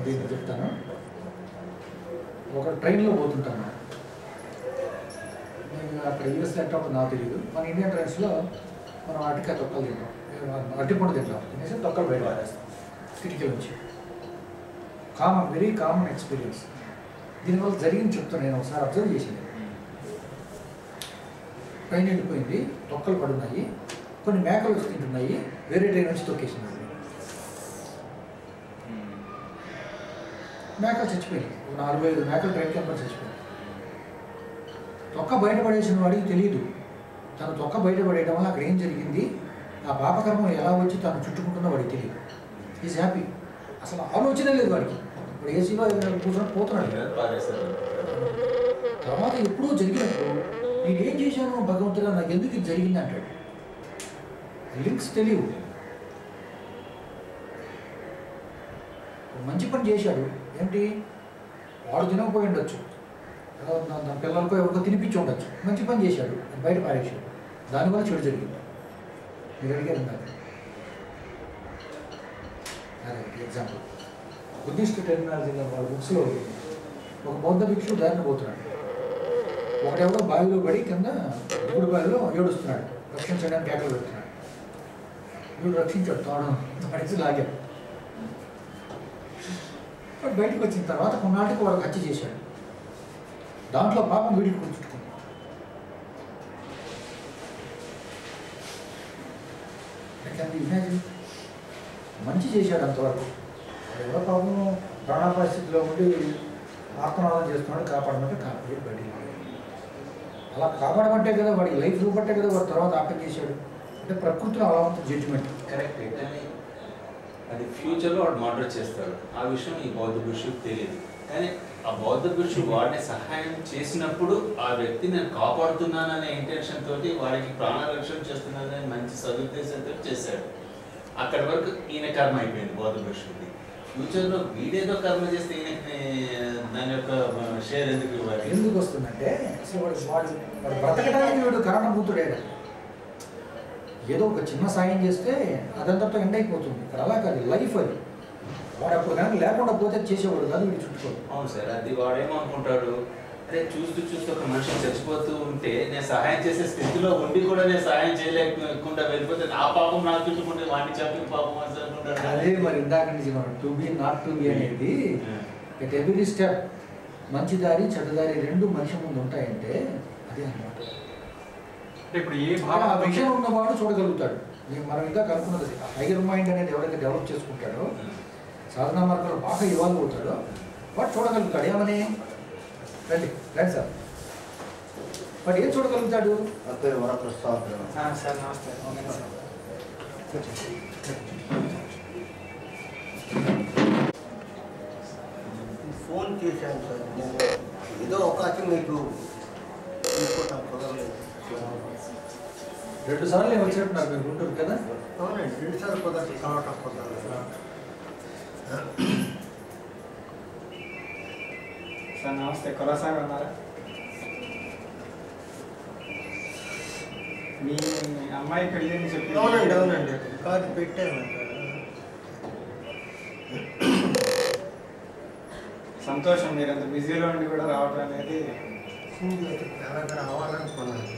దీన్ని చెప్తాను. ఒక ట్రైన్లో పోతుంటాను. నేను అక్కడ యూఎస్ ఎట్లా నాకు తెలియదు. మన ఇండియన్ ట్రైన్స్లో మనం అరటికాయ తొక్కలు తింటాం, అరటిపండు తింటాం, తినేసి తొక్కలు బయట పారేస్తాం కిటికీ నుంచి. Very common experience. దీనివల్ల జరిగింది చెప్తాను. నేను ఒకసారి అబ్జర్వ్ చేసింది. ట్రైన్ వెళ్ళిపోయింది, తొక్కలు పడున్నాయి, కొన్ని మేకలు వచ్చి తింటున్నాయి, వేరే ట్రైన్ నుంచి తొక్కేసినాయి. మేకలు చచ్చిపోయింది. 4-5 మేకలు ట్రైన్ కెంపర్ చచ్చిపోయింది. తొక్క బయటపడేసిన వాడికి తెలియదు. తను తొక్క బయటపడేయడం వల్ల అక్కడ ఏం జరిగింది, ఆ పాపకర్మం ఎలా వచ్చి తను చుట్టుకుంటుందో వాడికి తెలియదు. Is happy. అసలు ఆలోచనే లేదు వాడికి. ఇప్పుడు ఏసీలో కూర్చొని పోతున్నాడు. తర్వాత ఎప్పుడూ జరిగినప్పుడు నేను ఏం చేశాను భగవంతుడా, నాకు ఎందుకు ఇది జరిగింది అంటాడు. లింక్స్ తెలియవు. మంచి పని చేశాడు, ఏంటి వాడు తినకపోయి ఉండొచ్చు, తన పిల్లలకో ఎవరికో తినిపించి ఉండొచ్చు. మంచి పని చేశాడు, బయట పారేశాడు, దానివల్ల చెడు జరిగింది. మీరు అడిగారు నాకు అదే ఎగ్జాంపుల్. బుద్ధిస్ట్ టెర్మినాలజీ వాళ్ళ బుక్స్లో ఒక బౌద్ధ భిక్షు దారిని పోతున్నాడు. ఒకటెవడో బావిలో పడి కింద ఇప్పుడు బావిలో ఏడుస్తున్నాడు, రక్షించడానికి కేకలు పెడుతున్నాడు. వీడు రక్షించాడు, తాడేసి లాగాడు. వాడు బయటకు వచ్చిన తర్వాత కొన్నాటికి వాడు హత్య చేశాడు. దాంట్లో పాపం వీడికి చుట్టుకుంది. ఇమాజిన్, మంచి చేశాడు అంతవరకు. ఎవరో పాపం ప్రాణ పరిస్థితిలో ఉండి ఆత్మనాదం చేస్తున్నాడు, కాపాడమంటే కాపాడి బయటికి. అలా కాపాడమంటే కదా వాడికి లైఫ్ చూపట్టే కదా వాడు తర్వాత ఆపం చేశాడు. అంటే ప్రకృతిలో అలా ఉంటుంది జడ్జిమెంట్. కరెక్ట్. కానీ అది ఫ్యూచర్లో వాడు మర్డర్ చేస్తాడు. ఆ విషయం ఈ బౌద్ధ భిక్షుకు తెలియదు. కానీ ఆ బౌద్ధ భిక్షు వాడిని సహాయం చేసినప్పుడు ఆ వ్యక్తి నేను కాపాడుతున్నాననే ఇంటెన్షన్ తోటి వాడికి ప్రాణరక్షణ చేస్తున్నాననే మంచి సదుద్దేశంతో చేశాడు. అక్కడి వరకు ఈయన కర్మ అయిపోయింది బౌద్ధ భిక్షుకి. ఫ్యూచర్లో వీడేదో కర్మ చేస్తే ఈయనకి దాని యొక్క షేర్ ఎందుకు ఇవ్వాలి? ఎందుకు వస్తుందంటే అసలు వాడు బ్రతకడానికి వీడు కారణభూతుడే. ఏదో ఒక చిన్న సాయం చేస్తే అదంతతో ఎండ్ అయిపోతుంది. ఇక్కడ అలా కాదు, లైఫ్ అది. వాడు అప్పుడు కనుక లేకుండా పోతే చేసేవాడు కాదు, వీడు చుట్టుకోడు. అవును సార్, అది వాడేమో అనుకుంటాడు, అరే చూస్తూ చూస్తూ ఒక మనిషి చచ్చిపోతూ ఉంటే నేను సహాయం చేసే స్థితిలో ఉండి కూడా నేను సహాయం చేయలేకుండా వెళ్ళిపోతే ఆ పాపం నాకు చుట్టుకుంటే వాడిని చెప్పిన పాపం అనుకుంటాడు. అదే మరి ఇందాక నుంచి to be not to be అనేది ఎట్ ఎవ్రీ స్టెప్ మంచి దారి చెడ్డ దారి రెండు మనిషి ముందు ఉంటాయంటే అదే అన్నమాట. ఇప్పుడు ఏ ఆ విషయం ఉన్నవాడు చూడగలుగుతాడు. మనం ఇంకా కనుక్కున్నది టైగర్ మైండ్ అనేది ఎవరైతే డెవలప్ చేసుకుంటాడో, సాధనా మార్గంలో బాగా ఇవాల్వ్ అవుతాడో వాడు చూడగలుగుతాడు. ఏమని రండి రండి సార్, వాడు ఏం చూడగలుగుతాడు? సార్ నమస్తే. ఫోన్ చేశాను సార్, నేను ఏదో అవకాశం మీకు తీసుకోవటం కుదరలేదు. 2 సార్లు వచ్చినట్టున్నారు మీరు గుంటూరు కదా? అవునండి, 2 సార్లు కుదరదు, కావటం కుదరలేదు. సార్ నమస్తే. కొనసాగా ఉన్నారా? మీ అమ్మాయి పెళ్ళి అని చెప్పి. అవునండి అవునండి, కార్డు పెట్టాను. సంతోషం, మీరు అంత బిజీలో ఉండి కూడా రావడం అనేది. అలాగే రావాలనుకున్నాను.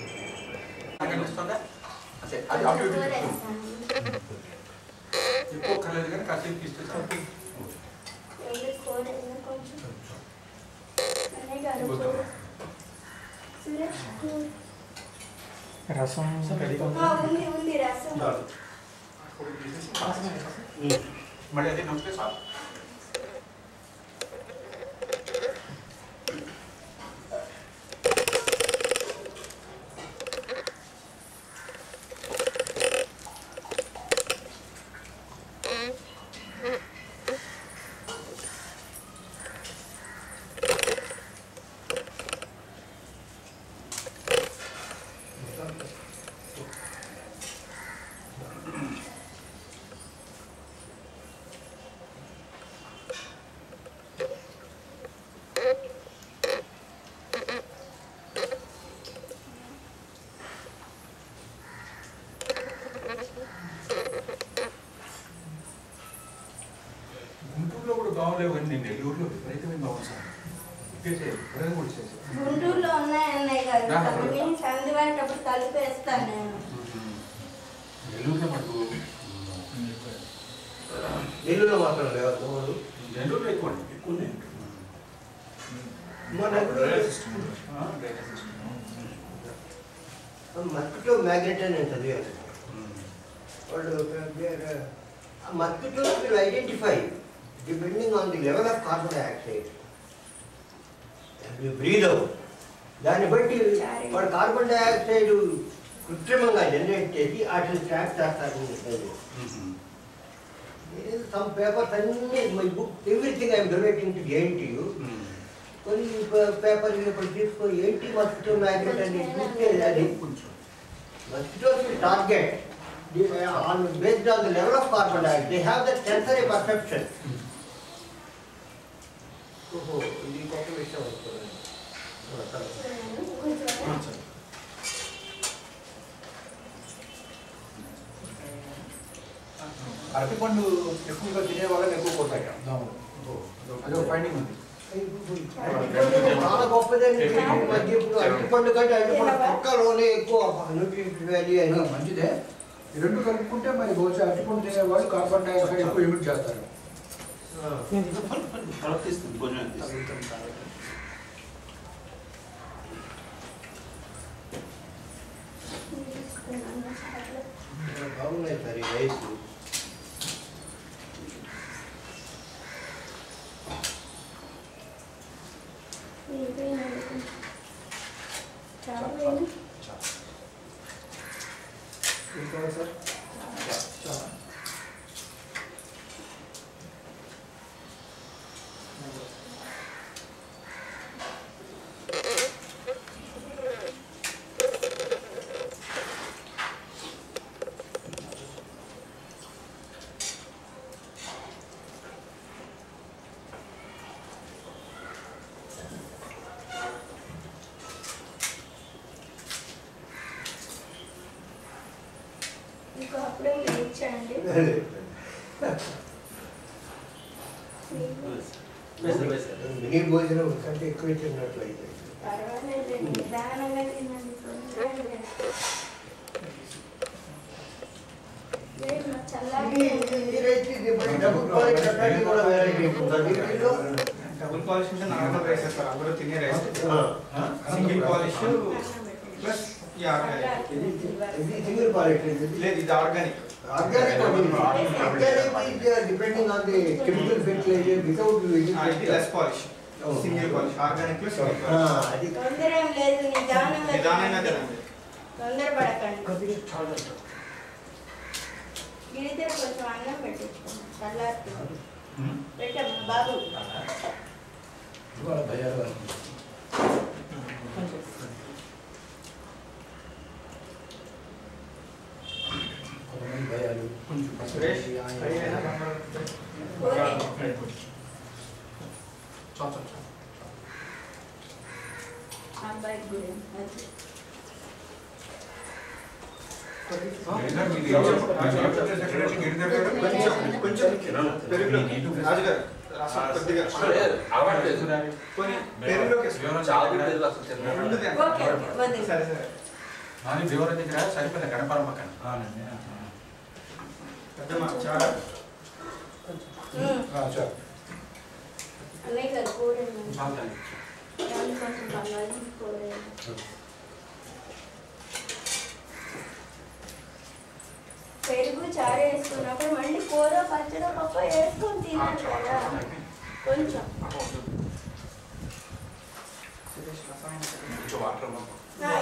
ఎక్కువ కలేదు కానీ కాసేపు తీసుకొచ్చి రసం మళ్ళీ అది నొప్పి చాలు. మామూలు ఇవన్నీ నెల్లూరులో విపరీతమైన బాగుంది సార్. గుంటూరులో ఉన్నాయన్నాయి కదా నేను సంధి పడేటప్పుడు తలుపు వేస్తాను నేను. నెల్లూరులో మటుకు నెల్లూరులో మాత్రం లేవా దోమలు? నెల్లూరులో ఎక్కువ ఉన్నాయి. మస్కిటో మ్యాగ్నెట్ అని నేను చదివాను. వాళ్ళు mosquitoes will identify depending on the level of carbon dioxide breathe out. దాన్ని బట్టి వాడు కార్బన్ డైఆక్సైడ్ కృత్రిమంగా జనరేట్ చేసి వాటిని ట్రాక్ చేస్తారు. సమ్ పేపర్స్ అన్నీ my book everything I'm donating to JNTU. కొన్ని పేపర్ ఇప్పుడు తీసుకొని ఏంటి మస్కిటో మ్యాగ్నెట్ అని చూస్తే అది mosquitoes target based on the level of carbon dioxide. They have that sensory perception. ఇది ఒక విషయం వస్తుంది. అరటిపండు ఎక్కువగా తినే వాళ్ళని ఎక్కువ పోతాయి దోమలు. అదే ఫైండింగ్ ఉంది. చాలా గొప్పదండి. మధ్య ఇప్పుడు అరటిపండు కంటే అరటిపండు పక్కలోనే ఎక్కువ న్యూట్రియంట్ వాల్యూ అని. మంచిదే. ఈ రెండు కలుపుకుంటే మరి బహుశా అరటిపండు తినేవాళ్ళు కార్బన్ డైఆక్సైడ్ ఎక్కువ ఎమిట్ చేస్తారు. బాగున్నాయి సార్ ఈ రైస్. సార్ ఇంకా అప్పుడే ఇచ్చానండి. మినీ భోజనం కంటే ఎక్కువ తిన్నట్లయితే పర్వాలేదు, నిదానంగా తినండి. డబుల్ పాలిష్ అంటే నార్మల్ రైస్ సార్, అందరూ తినే రైస్. సింగిల్ పాలిష్ ప్లస్ ఈ ఆర్గానిక్. సింగిల్ పాలిష్ లేదు, ఇది organic. Depending on the chemical fertiliser without less polish. Single polish organic plus single polish. అది తొందర ఏం లేదు, నిదానంగా తినండి. తొందరపడకండి. గిరితే కొంచెం అన్నం పెట్టించుకోండి, చల్లారుతుంది. పెట్టమ్మా బాబు. ఇవాళ భయాలు కొంతమంది భయాలు సురేష్ అబ్బాయి గుడి వివరం దగ్గర సరిపోయింది గణపరం పక్కన. అన్నయ్య గారు కూర కొంచెం బంగాళీ కూర. పెరుగు చారు వేసుకున్నప్పుడు మళ్ళీ కూర పచ్చడి పప్పు వేసుకొని తినాలి కదా కొంచెం.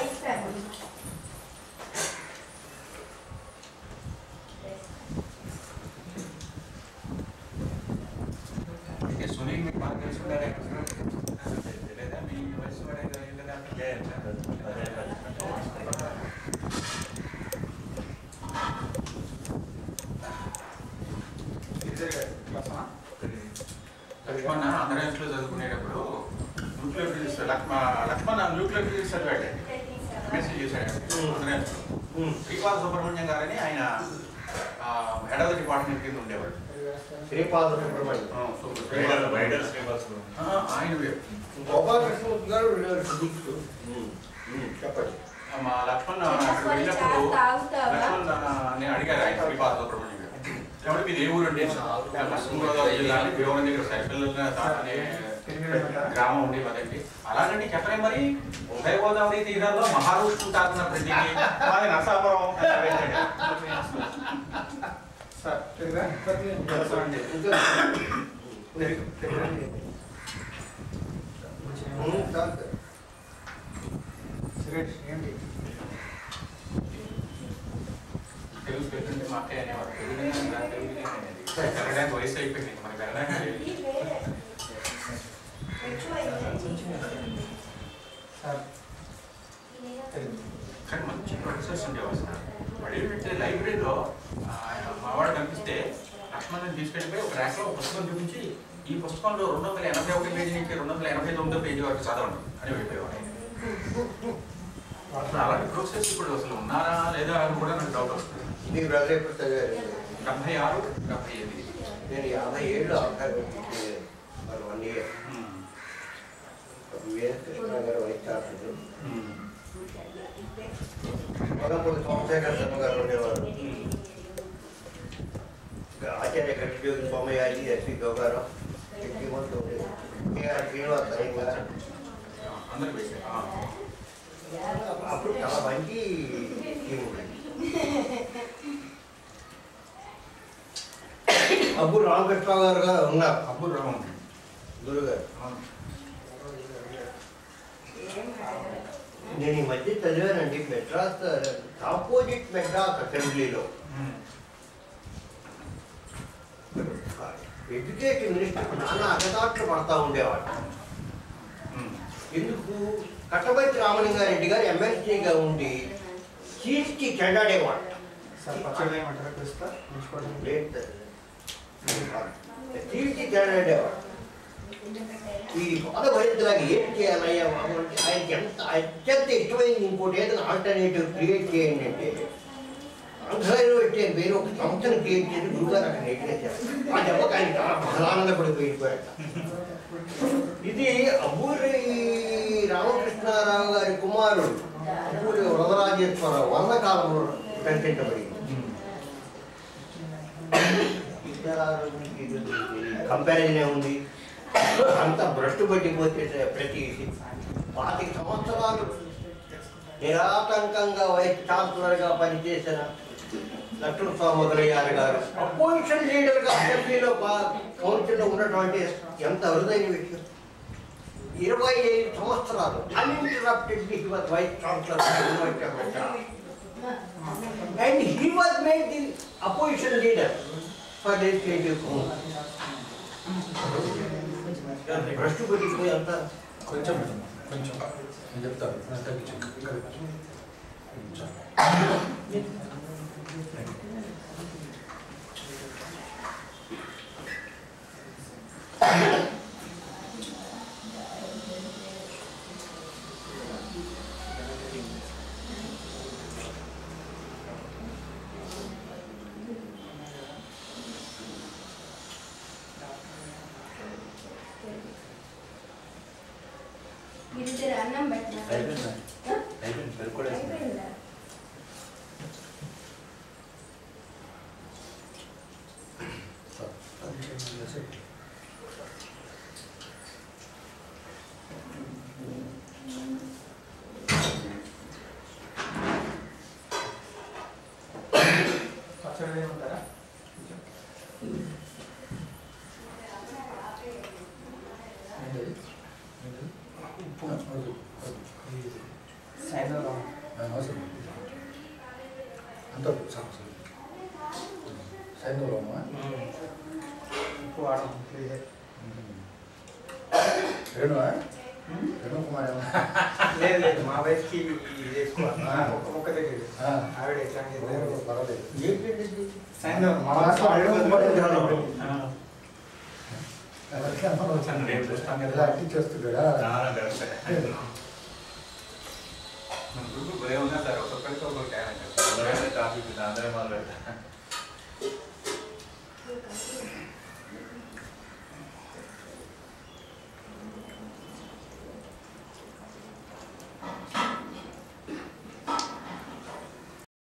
ఇస్తాను. సునీల్ మీకు బాగా తెలుసుకున్నారా? లేదా మీ వయసు లక్ష్మణ ఆంధ్రప్రదేశ్లో చదువుకునేటప్పుడు న్యూక్లియర్ ఫిజిక్స్ లక్ష్మణ న్యూక్లియర్ ఫిజిక్స్ చదివాడు. మెసేజ్ చేశాడు ఆంధ్రప్రదేశ్లో. శ్రీపాద సుబ్రహ్మణ్యం గారని ఆయన హెడ్ ఆఫ్ ది డిపార్ట్మెంట్ కింద ఉండేవాడు. శ్రీపాద సుబ్రహ్మణ్యం. ఆయన గోపాలకృష్ణమూర్తి గారు చెప్పండి. మా లక్ష్మణ్ అక్కడ వెళ్ళినప్పుడు నేను అడిగారు ఆయన శ్రీపాద సుబ్రహ్మణ్యం గారు కాబట్టి మీరు ఏ ఊరు అంటే పశ్చిమ గోదావరి జిల్లా భీమవరం దగ్గర సైకిల్ అనే గ్రామం ఉండి కదండి. అలాగండి చెప్పలే మరి ఉభయ గోదావరి తీరాల్లో మహారాష్ట్ర తాకున్న ప్రతి మాది నరసాపురం. తెలుగు పెట్టండి మా అక్కయ్య అనేవారు. తెలుగు వయసు అయిపోయింది మనకి వెళ్ళడానికి. కానీ మంచి ప్రొఫెసర్స్ ఉండేవారు సార్. వాడు ఏంటంటే లైబ్రరీలో మావాడు కనిపిస్తే లక్ష్మణ్ తీసుకెళ్ళిపోయి ఒక ర్యాక్లో ఒక పుస్తకం చూపించి ఈ పుస్తకంలో 281 పేజీ నుంచి 289 పేజీ వరకు చదవండి అని వెళ్ళిపోయేవాడు. అలాంటి ప్రొఫెసర్స్ ఇప్పుడు అసలు ఉన్నారా లేదా అని కూడా నాకు డౌట్ వస్తుంది. మీ బ్రదర్ ఎప్పుడు చదివారు? 76, 78. నేను 57 అబ్బాయి 1 year. కృష్ణ గారు వైస్ ఛాన్సలర్. మొదటి సోమశేఖర్ శర్మ గారు ఉండేవారు. ఆచార్య గట్టిజోగి సోమయాజీ, ఎస్వి గోగారావు, శ్రీనివాస్ అయ్య గారు. అప్పుడు చాలా మంచి టీం ఉండేది. అబ్బుల్ రామకృష్ణ గారు ఉన్నారు. అబ్బుల్ రామ గురుగారు. నేను ఈ మధ్య చదివానండి మెడ్రాస్ ఆపోజిట్ మెడ్రాస్ అసెంబ్లీలో ఎడ్యుకేషన్ మినిస్టర్ నానా అగదాట్లు పడతా ఉండేవాడు. ఎందుకు? కట్టబైతి రామలింగారెడ్డి గారు ఎమ్మెల్సీగా ఉండి చీల్చి చెండాడేవాడు. చీల్చి చెండాడేవాడు. ఈ బాధ భరించడానికి ఏం చేయాలయ్యా బాబు అంటే ఆయనకి ఎంత అత్యంత ఇష్టమైంది ఇంకోటి ఏదైనా ఆల్టర్నేటివ్ క్రియేట్ చేయండి అంటే ఆంధ్ర యూనివర్సిటీ అని పేరు ఒక సంస్థను క్రియేట్ చేసి గురుగారు అక్కడ నెట్టేశారు. ఆ దెబ్బకి ఆయన చాలా బలానందపడిపోయిపోయాట. ఇది అబ్బూరి రామకృష్ణారావు గారి కుమారుడు అబ్బూరి వరదరాజేశ్వరరావు వర్ణకాలంలో కనిపించబడింది. కంపారిజనే ఉంది. అంత భ్రష్టు పట్టిపోతే ప్రతి 25 సంవత్సరాలు నిరాటంకంగా వైస్ ఛాన్సలర్గా పనిచేసిన లక్ష్మణస్వామి మొదలయ్యారు గారు అపోజిషన్ లీడర్గా అసెంబ్లీలో కౌన్సిల్లో ఉన్నటువంటి ఎంత అరుదైన విషయం. 25 సంవత్సరాలు uninterruptedly he was vice chancellor and he was made the opposition leader for legislative council. భ్రష్టు పట్టిపోయి అంతా కొంచెం కొంచెం నేను చెప్తాను తగ్గించండి. అన్నం పెట్టినా అంత సైన్యంలోమా రేణువా రేణు కుమార్ లేదు లేదు మా వయసుకి ఇది ఎక్కువ ఒక్క దగ్గర ఆవిడ ఎట్లా పర్వాలేదు. ఎలా యాక్టింగ్ చేస్తున్నాడా? ఉన్నా సార్ ఒక్కొక్కరికి ఒక్కొక్క కాఫీ అందరూ మొదలు పెడతా